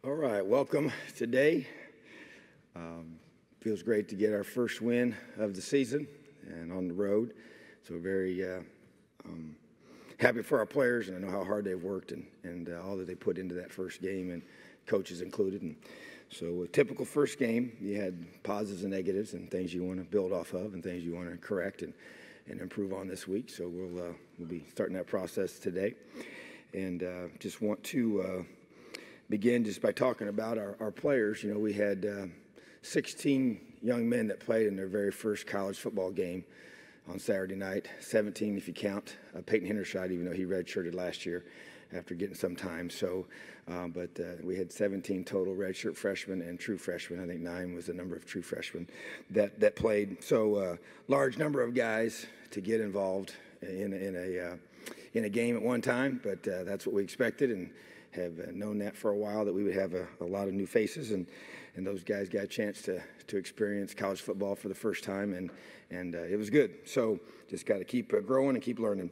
All right, welcome today. Feels great to get our first win of the season and on the road. So very happy for our players, and I know how hard they've worked and all that they put into that first game, and coaches included. And so a typical first game, you had positives and negatives and things you want to build off of and things you want to correct and improve on this week. So we'll be starting that process today. And just want to begin just by talking about our players. You know, we had 16 young men that played in their very first college football game on Saturday night, 17 if you count Peyton Hendershot, even though he redshirted last year after getting some time. So, but we had 17 total redshirt freshmen and true freshmen. I think 9 was the number of true freshmen that played. So, large number of guys to get involved in a game at one time, but that's what we expected, and have known that for a while, that we would have a lot of new faces, and those guys got a chance to experience college football for the first time, and it was good. So just got to keep growing and keep learning.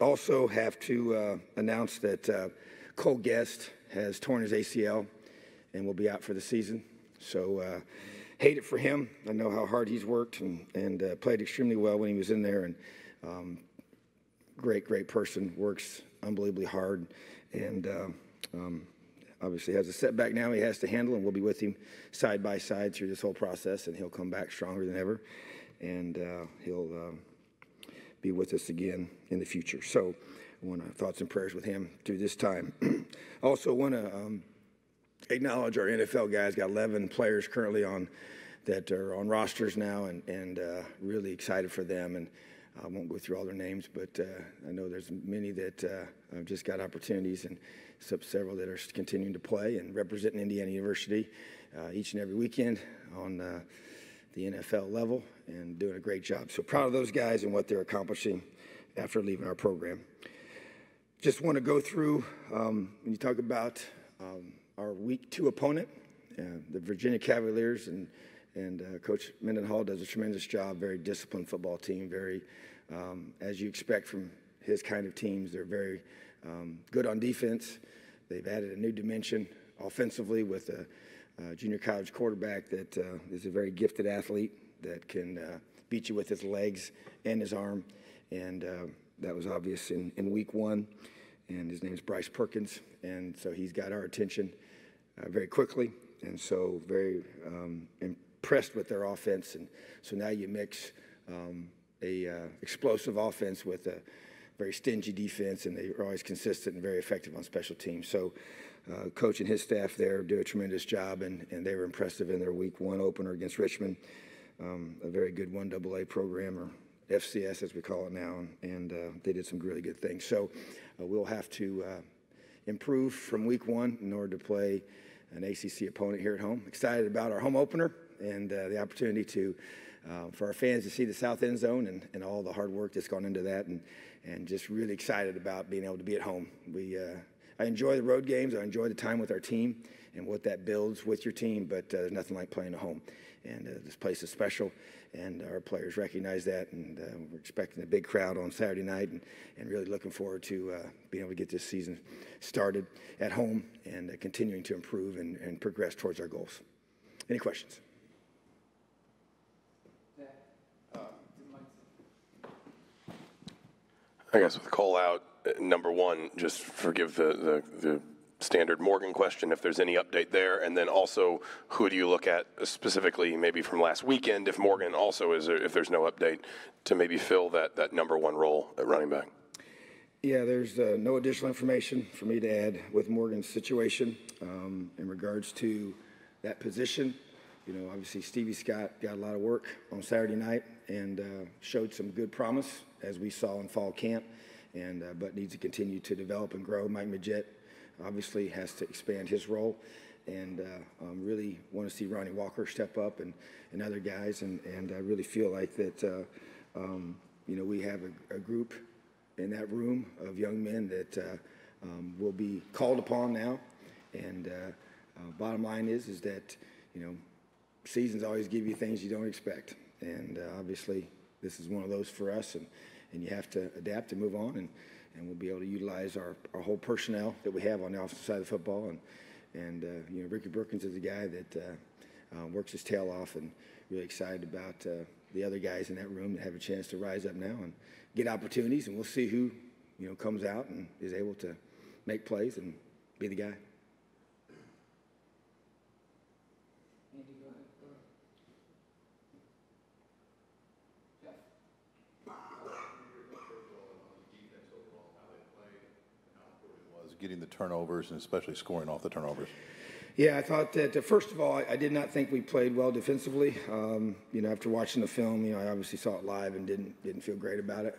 Also have to announce that Cole Guest has torn his ACL and will be out for the season. So hate it for him. I know how hard he's worked and played extremely well when he was in there, and great person, works unbelievably hard, and obviously has a setback now he has to handle, and we'll be with him side by side through this whole process, and he'll come back stronger than ever, and he'll be with us again in the future. So I want to thoughts and prayers with him through this time. Also want to acknowledge our NFL guys. Got 11 players currently that are on rosters now, and really excited for them. And I won't go through all their names, but I know there's many that have just got opportunities, and several that are continuing to play and representing Indiana University each and every weekend on the NFL level, and doing a great job. So proud of those guys and what they're accomplishing after leaving our program. Just want to go through, when you talk about our week 2 opponent, the Virginia Cavaliers, and Coach Mendenhall does a tremendous job. Very disciplined football team. Very, as you expect from his kind of teams, they're very good on defense. They've added a new dimension offensively with a junior college quarterback that is a very gifted athlete that can beat you with his legs and his arm. And that was obvious in week 1. And his name is Bryce Perkins. And so he's got our attention very quickly. And so very impressed with their offense. And so now you mix a explosive offense with a very stingy defense, and they are always consistent and very effective on special teams. So Coach and his staff there do a tremendous job, and they were impressive in their week 1 opener against Richmond, a very good 1AA program, or FCS as we call it now, and they did some really good things. So we'll have to improve from week 1 in order to play an ACC opponent here at home. Excited about our home opener and the opportunity to for our fans to see the South End Zone and all the hard work that's gone into that, and just really excited about being able to be at home. I enjoy the road games. I enjoy the time with our team and what that builds with your team, but there's nothing like playing at home. And this place is special, and our players recognize that, and we're expecting a big crowd on Saturday night, and really looking forward to being able to get this season started at home and continuing to improve and progress towards our goals. Any questions? I guess with Cole out, number one, just forgive the standard Morgan question, if there's any update there, and then also who do you look at specifically maybe from last weekend, if Morgan also is, if there's no update, to maybe fill that number 1 role at running back? Yeah, there's no additional information for me to add with Morgan's situation in regards to that position. You know, obviously Stevie Scott got a lot of work on Saturday night and showed some good promise, as we saw in fall camp, and but needs to continue to develop and grow. Mike Majette obviously has to expand his role, and really want to see Ronnie Walker step up and other guys, and I really feel like that you know, we have a group in that room of young men that will be called upon now, and bottom line is that, you know, seasons always give you things you don't expect, and obviously this is one of those for us, and you have to adapt and move on, and we'll be able to utilize our whole personnel that we have on the offensive side of the football, Ricky Brookins is a guy that works his tail off, and really excited about the other guys in that room that have a chance to rise up now and get opportunities, and we'll see who, comes out and is able to make plays and be the guy. Getting the turnovers and especially scoring off the turnovers? Yeah, I thought that, first of all, I did not think we played well defensively. After watching the film, I obviously saw it live and didn't feel great about it.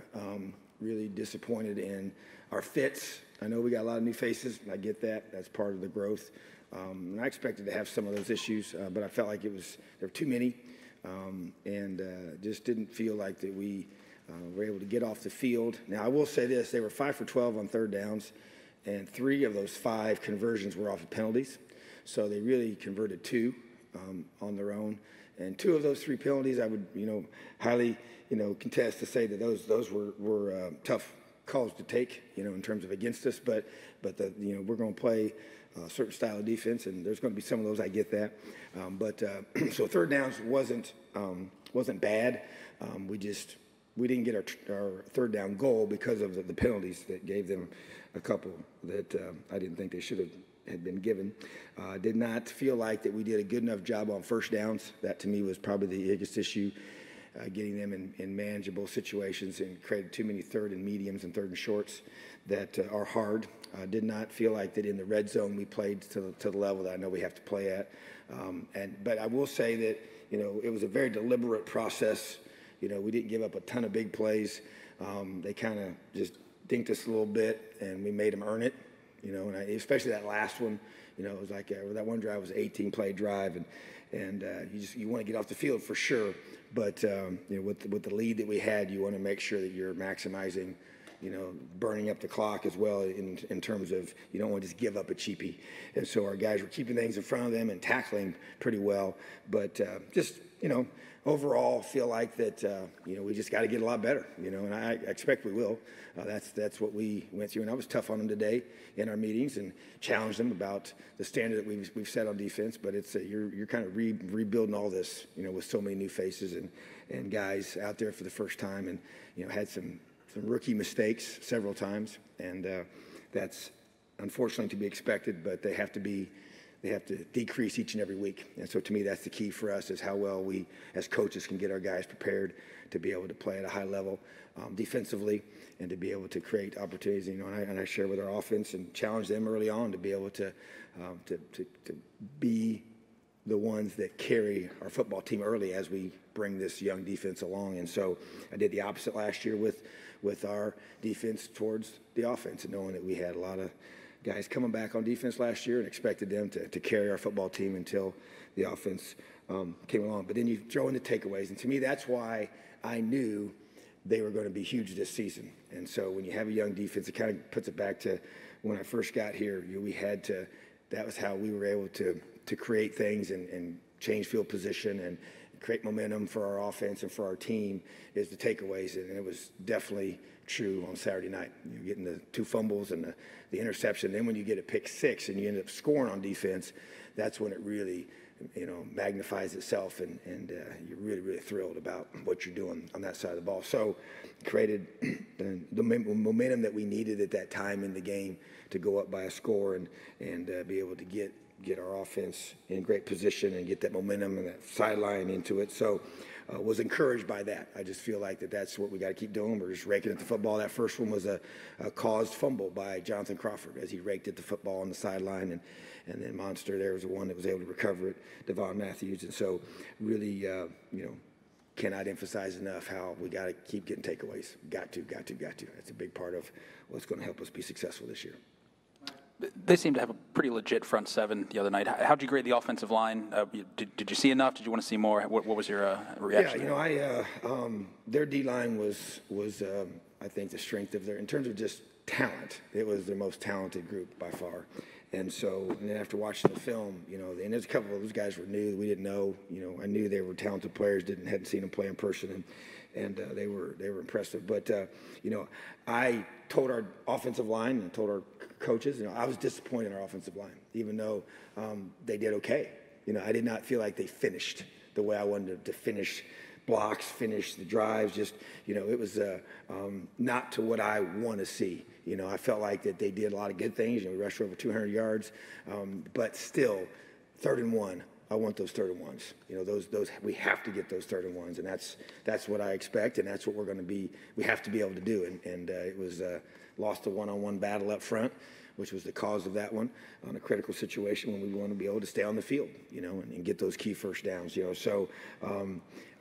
Really disappointed in our fits. I know we got a lot of new faces. I get that. That's part of the growth. And I expected to have some of those issues, but I felt like there were too many, and just didn't feel like that we were able to get off the field. Now, I will say this. They were 5 for 12 on third downs, and 3 of those 5 conversions were off of penalties. So they really converted 2 on their own. And 2 of those 3 penalties, I would, highly, contest to say that those were tough calls to take, in terms of against us. But we're going to play a certain style of defense, and there's going to be some of those. I get that. So third downs wasn't bad. We didn't get our third down goal because of the penalties that gave them a couple that I didn't think they should have been given. Did not feel like that we did a good enough job on first downs. That to me was probably the biggest issue, getting them in manageable situations, and created too many third and mediums and third and shorts that are hard. Did not feel like that in the red zone we played to the level that I know we have to play at. But I will say that it was a very deliberate process. We didn't give up a ton of big plays. They kind of just dinked us a little bit, and we made them earn it. And especially that last one, it was like that one drive was an 18-play drive, and you want to get off the field for sure. But with the lead that we had, you want to make sure that you're maximizing, burning up the clock as well in terms of you don't want to just give up a cheapie. And so our guys were keeping things in front of them and tackling pretty well. But overall feel like that, we just got to get a lot better, and I expect we will. That's what we went through. And I was tough on them today in our meetings and challenged them about the standard that we've set on defense. But it's you're kind of rebuilding all this, with so many new faces and guys out there for the first time, and, had some rookie mistakes several times. And that's unfortunately to be expected, but they have to decrease each and every week. And so to me, that's the key for us, is how well we as coaches can get our guys prepared to be able to play at a high level defensively, and to be able to create opportunities. And I share with our offense and challenge them early on to be able to be the ones that carry our football team early as we bring this young defense along. And so I did the opposite last year with our defense towards the offense, and knowing that we had a lot of guys coming back on defense last year and expected them to carry our football team until the offense came along. But then you throw in the takeaways, and to me, that's why I knew they were going to be huge this season. And so when you have a young defense, it kind of puts it back to when I first got here. That was how we were able to create things and change field position and create momentum for our offense and for our team, is the takeaways. And it was definitely true on Saturday night. You're getting the 2 fumbles and the interception. Then when you get a pick 6 and you end up scoring on defense, that's when it really, magnifies itself, and you're really, really thrilled about what you're doing on that side of the ball. So created the momentum that we needed at that time in the game to go up by a score and be able to get our offense in great position and get that momentum and that sideline into it. So was encouraged by that. I just feel like that's what we got to keep doing. We're just raking at the football. That first one was a caused fumble by Jonathan Crawford as he raked at the football on the sideline, and then Monster there was the one that was able to recover it, Devon Matthews. And so really, cannot emphasize enough how we got to keep getting takeaways. Got to. That's a big part of what's going to help us be successful this year. They seem to have a pretty legit front seven the other night. How'd you grade the offensive line? Did you see enough? Did you want to see more? What was your reaction? Yeah, their D-line was I think the strength of in terms of just talent, it was their most talented group by far. And so, and then after watching the film, and there's a couple of those guys were new. We didn't know. I knew they were talented players. Hadn't seen them play in person, and they were impressive. But I told our offensive line and told our coaches. I was disappointed in our offensive line, even though they did okay. I did not feel like they finished the way I wanted to finish blocks, finish the drives. Just, it was not to what I want to see. I felt like that they did a lot of good things. We rushed for over 200 yards, but still, 3rd and 1. I want those 3rd and 1s. Those we have to get those 3rd and 1s, and that's what I expect, and that's what we're going to be. We have to be able to do, and it was lost a one-on-one battle up front, which was the cause of that one on a critical situation when we want to be able to stay on the field, and get those key first downs. So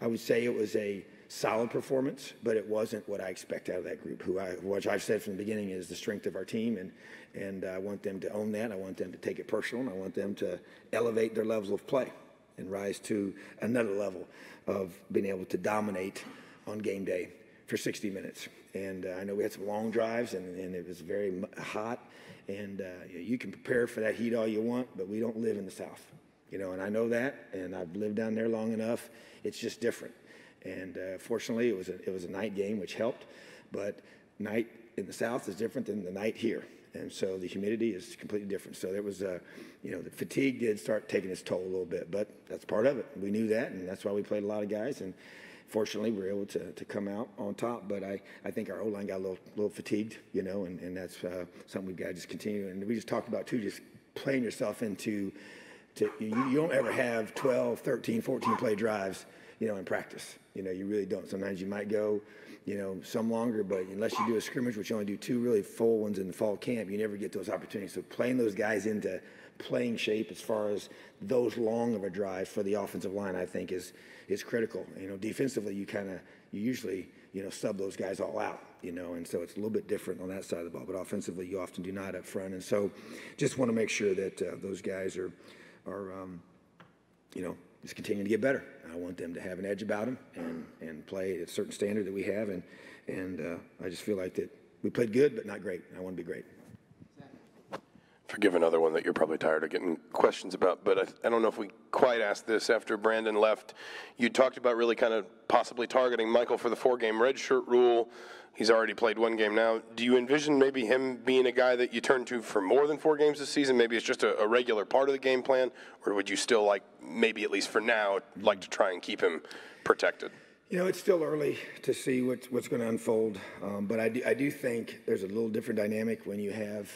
I would say it was a solid performance, but it wasn't what I expect out of that group, which I've said from the beginning is the strength of our team, and I want them to own that. I want them to take it personal, and I want them to elevate their levels of play and rise to another level of being able to dominate on game day for 60 minutes. And I know we had some long drives, and it was very hot, and you can prepare for that heat all you want, but we don't live in the South, and I know that, and I've lived down there long enough. It's just different. And fortunately, it was a night game, which helped. But night in the South is different than the night here, and so the humidity is completely different. So there was the fatigue did start taking its toll a little bit, but that's part of it. We knew that, and that's why we played a lot of guys. And fortunately, we were able to come out on top. But I think our O-line got a little fatigued, and that's something we've got to just continue. And we just talked about too, just playing yourself into. You don't ever have 12, 13, 14 play drives. In practice, you really don't. Sometimes you might go, some longer, but unless you do a scrimmage, which you only do 2 really full ones in the fall camp, you never get those opportunities. So playing those guys into playing shape as far as those long of a drive for the offensive line, I think is critical. Defensively, you usually, sub those guys all out, and so it's a little bit different on that side of the ball, but offensively, you often do not up front. And so just want to make sure that those guys are just continuing to get better. I want them to have an edge about them and play at a certain standard that we have. And I just feel like that we played good, but not great. I want to be great. Forgive another one that you're probably tired of getting questions about, but I don't know if we quite asked this after Brandon left. You talked about really kind of possibly targeting Michael for the 4-game redshirt rule. He's already played 1 game now. Do you envision maybe him being a guy that you turn to for more than 4 games this season? Maybe it's just a regular part of the game plan, or would you still like, maybe at least for now, like to try and keep him protected? It's still early to see what's going to unfold, but I do think there's a little different dynamic when you have,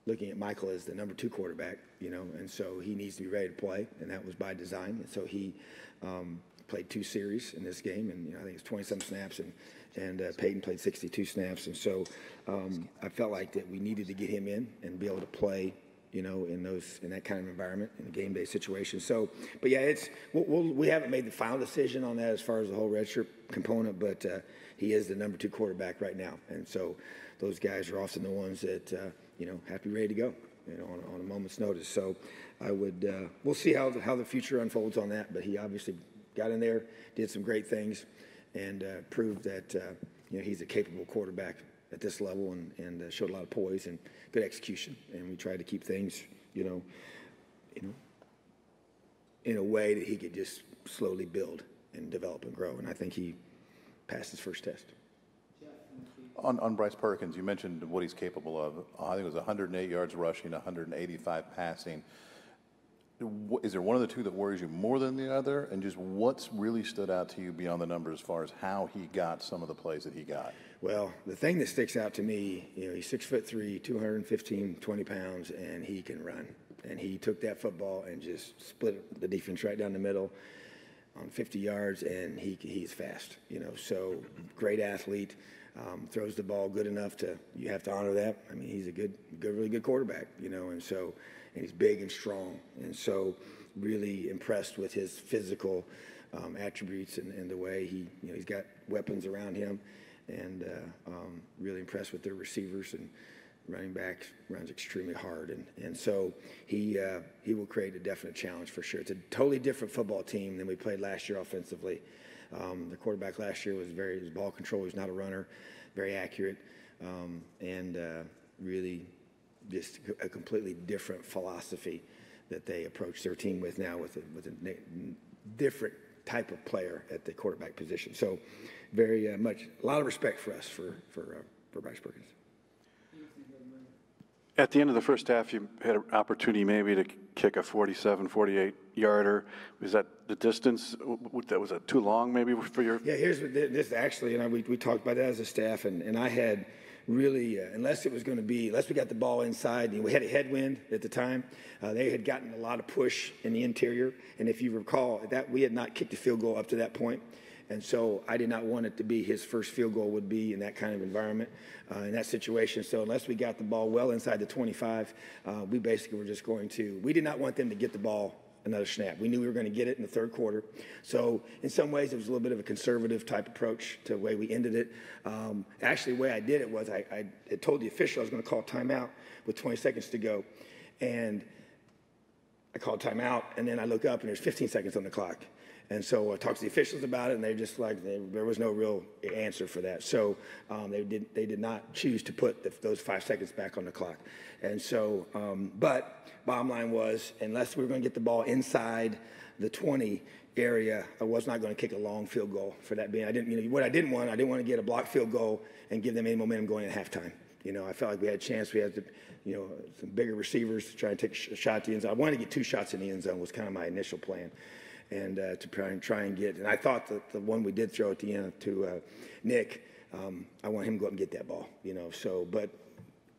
looking at Michael as the number 2 quarterback, and so he needs to be ready to play, and that was by design. And so he played 2 series in this game, and I think it's 20-some snaps, and Peyton played 62 snaps, and so I felt like that we needed to get him in and be able to play, in that kind of environment in a game day situation. So, but yeah, we haven't made the final decision on that as far as the whole redshirt component, but he is the number 2 quarterback right now, and so those guys are often the ones that have to be ready to go, on a moment's notice. So I would we'll see how the future unfolds on that, but he obviously got in there, did some great things, and proved that he's a capable quarterback at this level, and showed a lot of poise and good execution. And we tried to keep things, in a way that he could just slowly build and develop and grow. And I think he passed his first test. On Bryce Perkins, you mentioned what he's capable of. I think it was 108 yards rushing, 185 passing. Is there one of the two that worries you more than the other? And just what's really stood out to you beyond the numbers as far as how he got some of the plays that he got? Well, the thing that sticks out to me, he's 6'3", 215, 20 pounds, and he can run. And he took that football and just split the defense right down the middle on 50 yards, and he's fast. So great athlete. Throws the ball good enough you have to honor that. I mean, he's a really good quarterback, and he's big and strong. And so really impressed with his physical attributes and the way he's got weapons around him, and really impressed with their receivers and running backs. Runs extremely hard. And so he will create a definite challenge for sure. It's a totally different football team than we played last year offensively. The quarterback last year was his ball control. He was not a runner, very accurate, and really just a completely different philosophy that they approach their team with now, with a different type of player at the quarterback position. So very much, a lot of respect for us for Bryce Perkins. At the end of the first half, you had an opportunity maybe to kick a 47, 48-yarder. Was that the distance? Was that too long maybe for your? Yeah, here's what this actually, and we talked about that as a staff, and I had really, unless we got the ball inside, we had a headwind at the time. They had gotten a lot of push in the interior, and if you recall, that we had not kicked a field goal up to that point. And so I did not want it to be his first field goal would be in that kind of environment, in that situation. So unless we got the ball well inside the 25, we basically were just going to – we did not want them to get the ball another snap. We knew we were going to get it in the third quarter. So in some ways it was a little bit of a conservative type approach to the way we ended it. Actually, the way I did it was I had told the official I was going to call timeout with 20 seconds to go. And I called timeout, and then I look up, and there's 15 seconds on the clock. And so I talked to the officials about it, and they're just like, there was no real answer for that. So they did not choose to put those 5 seconds back on the clock. And so, but bottom line was, unless we were going to get the ball inside the 20 area, I was not going to kick a long field goal for that being. I didn't want to get a blocked field goal and give them any momentum going at halftime. I felt like we had a chance. We had some bigger receivers to try and take a shot at the end zone. I wanted to get 2 shots in the end zone was kind of my initial plan. And to try and get, and I thought that the one we did throw at the end to Nick, I want him to go up and get that ball, so, but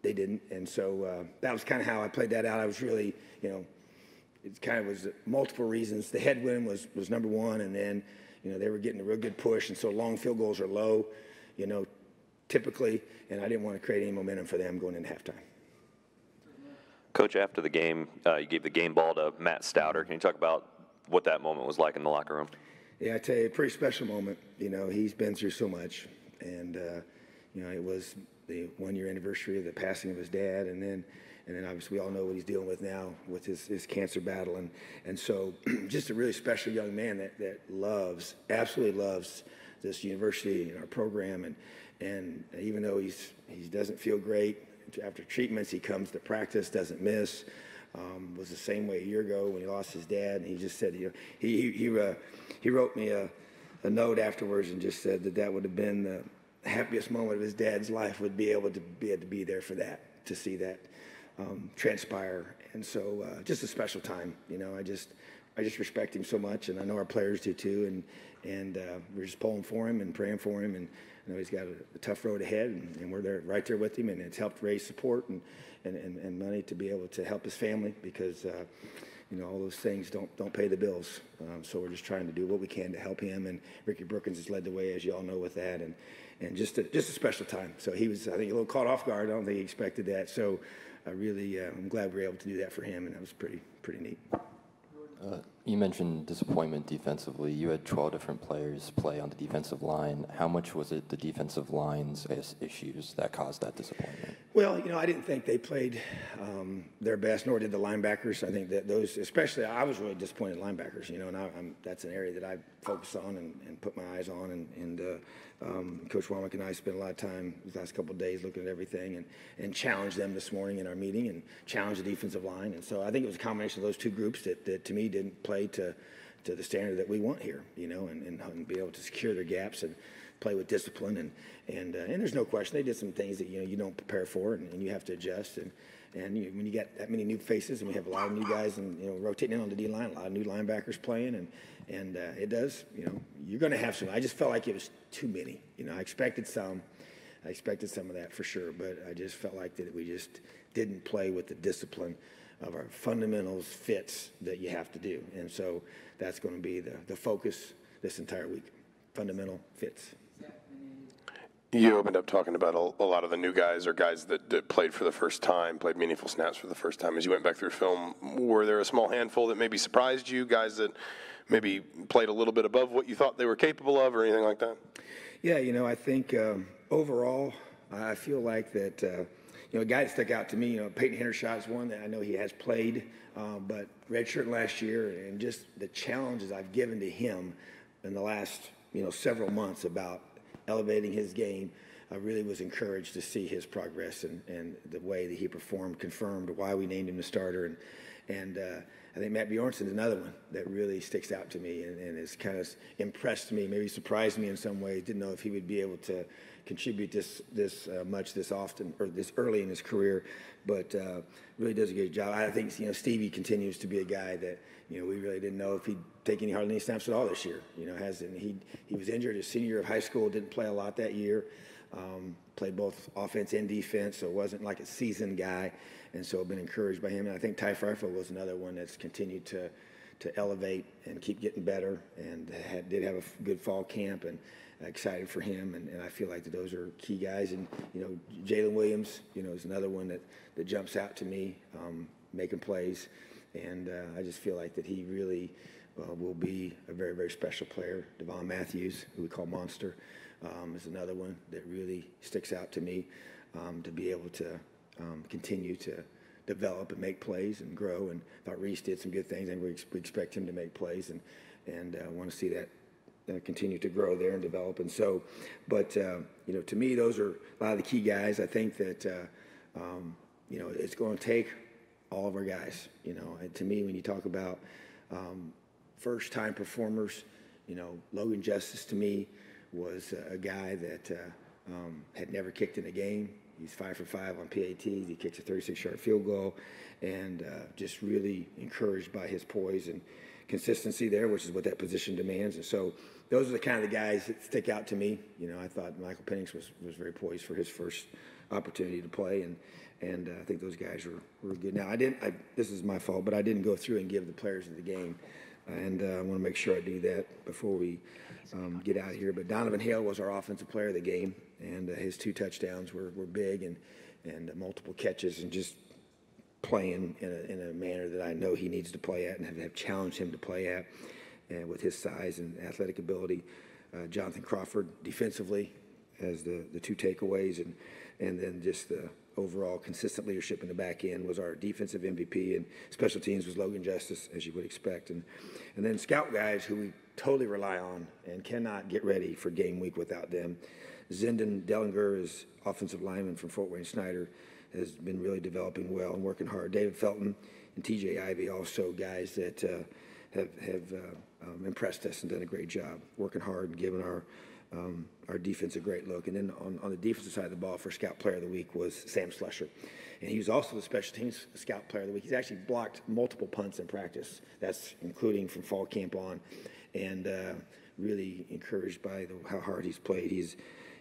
they didn't. And so that was kind of how I played that out. I was really, it kind of was multiple reasons. The headwind was number one, and then, they were getting a real good push, and so long field goals are low, typically, and I didn't want to create any momentum for them going into halftime. Coach, after the game, you gave the game ball to Matt Stouter. Can you talk about what that moment was like in the locker room? Yeah, I tell you, a pretty special moment. He's been through so much, and it was the 1-year anniversary of the passing of his dad, and then obviously we all know what he's dealing with now with his cancer battle, and so just a really special young man that absolutely loves this university and our program, and even though he doesn't feel great after treatments, he comes to practice, doesn't miss. Was the same way a year ago when he lost his dad, and he just said, he wrote me a note afterwards and just said that would have been the happiest moment of his dad's life, would be able to be there for that, to see that transpire, and so just a special time. I just respect him so much, and I know our players do too, and we're just pulling for him and praying for him, and I know he's got a tough road ahead, and we're right there with him, and it's helped raise support and money to be able to help his family, because all those things don't pay the bills. So we're just trying to do what we can to help him, and Ricky Brookins has led the way, as you all know, with that, and just a special time. So he was, I think, a little caught off guard. I don't think he expected that. So I really, I'm glad we were able to do that for him, and that was pretty neat. You mentioned disappointment defensively. You had 12 different players play on the defensive line. How much was it the defensive line's issues that caused that disappointment? Well, I didn't think they played their best, nor did the linebackers. I think that those, especially, I was really disappointed in linebackers, and that's an area that I focus on and put my eyes on. And Coach Womack and I spent a lot of time these last couple of days looking at everything and challenged them this morning in our meeting and challenged the defensive line. And so I think it was a combination of those two groups that to me didn't play to the standard that we want here, and be able to secure their gaps and play with discipline, and there's no question they did some things that you don't prepare for, and you have to adjust, and when you get that many new faces, and we have a lot of new guys and rotating in on the D line, a lot of new linebackers playing, and it does, you're going to have some. I just felt like it was too many. I expected some of that for sure, but I just felt like that we just didn't play with the discipline of our fundamentals fits that you have to do, and so that's going to be the focus this entire week. Fundamental fits. You opened up talking about a lot of the new guys, or guys that played for the first time, played meaningful snaps for the first time. As you went back through film, were there a small handful that maybe surprised you, guys that maybe played a little bit above what you thought they were capable of, or anything like that? Yeah, I think overall, I feel like that, a guy that stuck out to me, Peyton Hendershot is one that I know he has played, but redshirt last year, and just the challenges I've given to him in the last, several months about elevating his game, I really was encouraged to see his progress and the way that he performed confirmed why we named him the starter. And I think Matt Bjornsson is another one that really sticks out to me and has kind of impressed me, maybe surprised me in some ways. Didn't know if he would be able to contribute this much this often or this early in his career, but really does a good job. I think Stevie continues to be a guy that we really didn't know if he'd take hardly any snaps at all this year. He was injured his senior year of high school, didn't play a lot that year. Played both offense and defense, so it wasn't like a seasoned guy, and so I've been encouraged by him. And I think Ty Freifel was another one that's continued to elevate and keep getting better, and did have a good fall camp, and excited for him. And I feel like that those are key guys. And Jalen Williams, is another one that jumps out to me, making plays, and I just feel like that he really will be a very, very special player. Devon Matthews, who we call Monster, is another one that really sticks out to me, to be able to continue to develop and make plays and grow. And I thought Reese did some good things, and we expect him to make plays, and want to see that continue to grow there and develop. And so, but to me, those are a lot of the key guys. I think that it's going to take all of our guys. And to me, when you talk about first-time performers, Logan Justice to me was a guy that had never kicked in a game. He's 5 for 5 on PATs. He kicks a 36-yard field goal, and just really encouraged by his poise and consistency there, which is what that position demands. And so those are the kind of the guys that stick out to me. I thought Michael Penix was very poised for his first opportunity to play, and I think those guys were good. Now, this is my fault, but I didn't go through and give the players of the game, and I want to make sure I do that before we get out of here. But Donovan Hale was our offensive player of the game, and his 2 touchdowns were big, and multiple catches, and just playing in a manner that I know he needs to play at and have challenged him to play at, and with his size and athletic ability. Jonathan Crawford defensively has the 2 takeaways, and then just the overall consistent leadership in the back end was our defensive MVP, and special teams was Logan Justice, as you would expect. And then scout guys who we totally rely on and cannot get ready for game week without them. Zenden Dellinger is offensive lineman from Fort Wayne Snyder, has been really developing well and working hard. David Felton and TJ Ivey, also guys that have impressed us and done a great job, working hard and giving our defense a great look. And then on the defensive side of the ball, for Scout Player of the Week was Sam Slusher. And he was also the special teams Scout Player of the Week. He's actually blocked multiple punts in practice. That's including from fall camp on. And really encouraged by how hard he's played. He's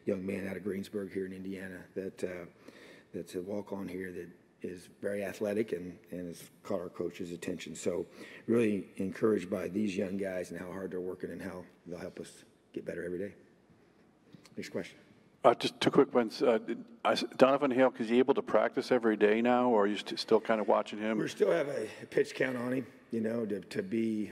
a young man out of Greensburg here in Indiana that's a walk-on here that is very athletic and has caught our coach's attention. So really encouraged by these young guys and how hard they're working and how they'll help us get better every day. Next question. Just 2 quick ones. Donovan Hale, is he able to practice every day now, or are you still kind of watching him? We still have a pitch count on him, to be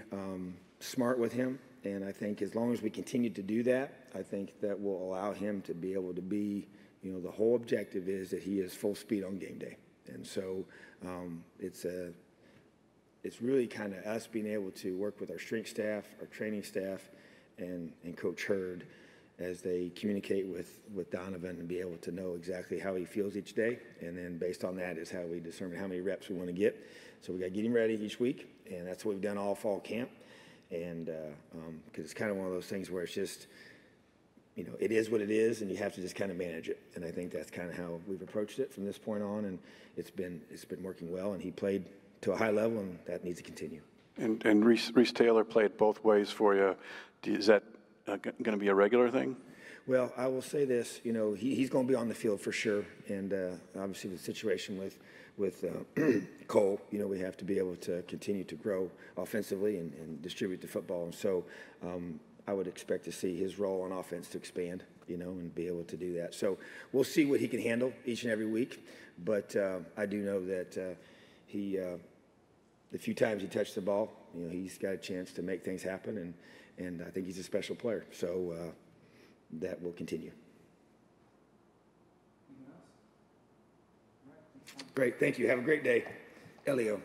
smart with him. And I think as long as we continue to do that, I think that will allow him to be able to be, the whole objective is that he is full speed on game day. And so it's really kind of us being able to work with our strength staff, our training staff, and Coach Hurd as they communicate with Donovan and be able to know exactly how he feels each day. And then based on that is how we determine how many reps we want to get. So we got to get him ready each week, and that's what we've done all fall camp. And because it's kind of one of those things where it's just, it is what it is, and you have to just kind of manage it. And I think that's kind of how we've approached it from this point on, and it's been working well. And he played to a high level, and that needs to continue. And Reese Taylor played both ways for you. Is that going to be a regular thing? Well, I will say this. He's going to be on the field for sure, and obviously the situation with Cole, we have to be able to continue to grow offensively and distribute the football. And so I would expect to see his role on offense to expand, and be able to do that. So we'll see what he can handle each and every week. But I do know that the few times he touched the ball, he's got a chance to make things happen. And I think he's a special player. So that will continue. Great. Thank you. Have a great day. Elio.